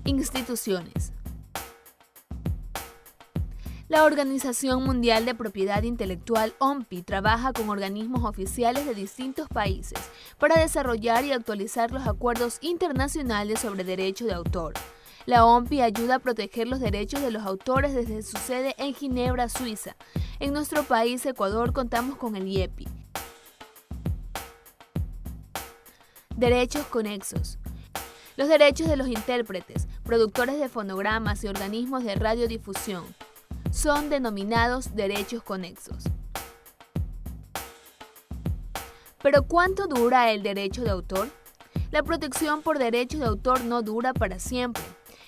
Instituciones. La Organización Mundial de Propiedad Intelectual, OMPI, trabaja con organismos oficiales de distintos países para desarrollar y actualizar los acuerdos internacionales sobre derecho de autor. La OMPI ayuda a proteger los derechos de los autores desde su sede en Ginebra, Suiza. En nuestro país, Ecuador, contamos con el IEPI. Derechos conexos. Los derechos de los intérpretes, productores de fonogramas y organismos de radiodifusión son denominados derechos conexos. ¿Pero cuánto dura el derecho de autor? La protección por derecho de autor no dura para siempre.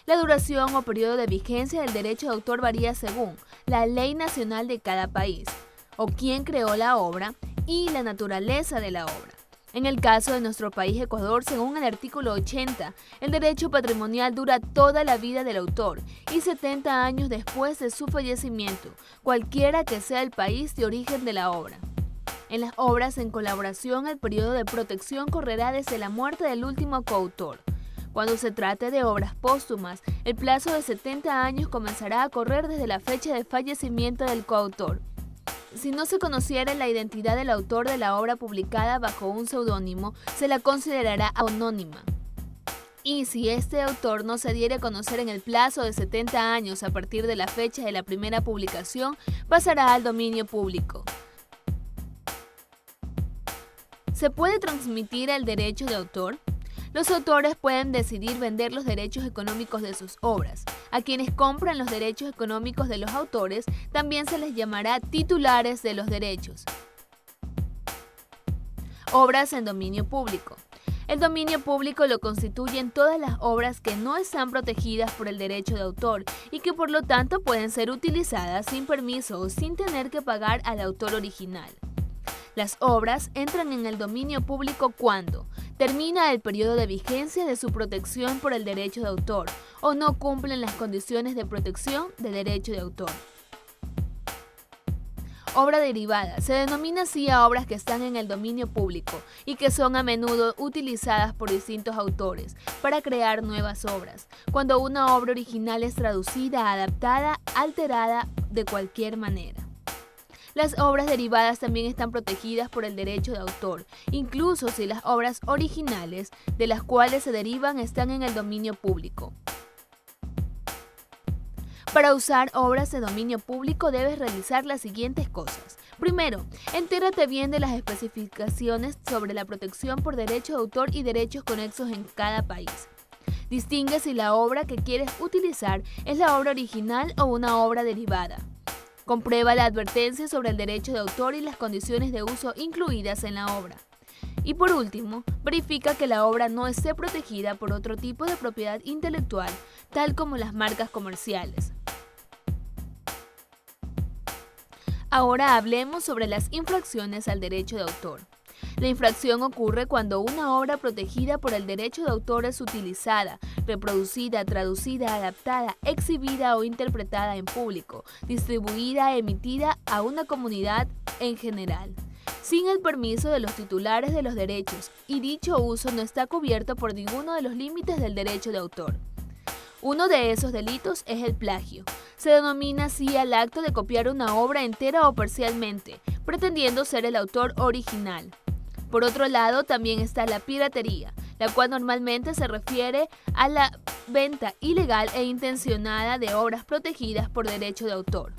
La duración o periodo de vigencia del derecho de autor varía según la ley nacional de cada país, o quién creó la obra y la naturaleza de la obra. En el caso de nuestro país, Ecuador, según el artículo 80, el derecho patrimonial dura toda la vida del autor y 70 años después de su fallecimiento, cualquiera que sea el país de origen de la obra. En las obras en colaboración, el periodo de protección correrá desde la muerte del último coautor. Cuando se trate de obras póstumas, el plazo de 70 años comenzará a correr desde la fecha de fallecimiento del coautor. Si no se conociera la identidad del autor de la obra publicada bajo un seudónimo, se la considerará anónima. Y si este autor no se diere a conocer en el plazo de 70 años a partir de la fecha de la primera publicación, pasará al dominio público. ¿Se puede transmitir el derecho de autor? Los autores pueden decidir vender los derechos económicos de sus obras. A quienes compran los derechos económicos de los autores también se les llamará titulares de los derechos. Obras en dominio público. El dominio público lo constituyen todas las obras que no están protegidas por el derecho de autor y que por lo tanto pueden ser utilizadas sin permiso o sin tener que pagar al autor original. Las obras entran en el dominio público cuando termina el periodo de vigencia de su protección por el derecho de autor o no cumplen las condiciones de protección de derecho de autor. Obra derivada. Se denomina así a obras que están en el dominio público y que son a menudo utilizadas por distintos autores para crear nuevas obras, cuando una obra original es traducida, adaptada, alterada de cualquier manera. Las obras derivadas también están protegidas por el derecho de autor, incluso si las obras originales de las cuales se derivan están en el dominio público. Para usar obras de dominio público debes realizar las siguientes cosas. Primero, entérate bien de las especificaciones sobre la protección por derecho de autor y derechos conexos en cada país. Distingue si la obra que quieres utilizar es la obra original o una obra derivada. Comprueba la advertencia sobre el derecho de autor y las condiciones de uso incluidas en la obra. Y por último, verifica que la obra no esté protegida por otro tipo de propiedad intelectual, tal como las marcas comerciales. Ahora hablemos sobre las infracciones al derecho de autor. La infracción ocurre cuando una obra protegida por el derecho de autor es utilizada, reproducida, traducida, adaptada, exhibida o interpretada en público, distribuida, emitida a una comunidad en general, sin el permiso de los titulares de los derechos, y dicho uso no está cubierto por ninguno de los límites del derecho de autor. Uno de esos delitos es el plagio. Se denomina así al acto de copiar una obra entera o parcialmente, pretendiendo ser el autor original. Por otro lado, también está la piratería, la cual normalmente se refiere a la venta ilegal e intencionada de obras protegidas por derecho de autor.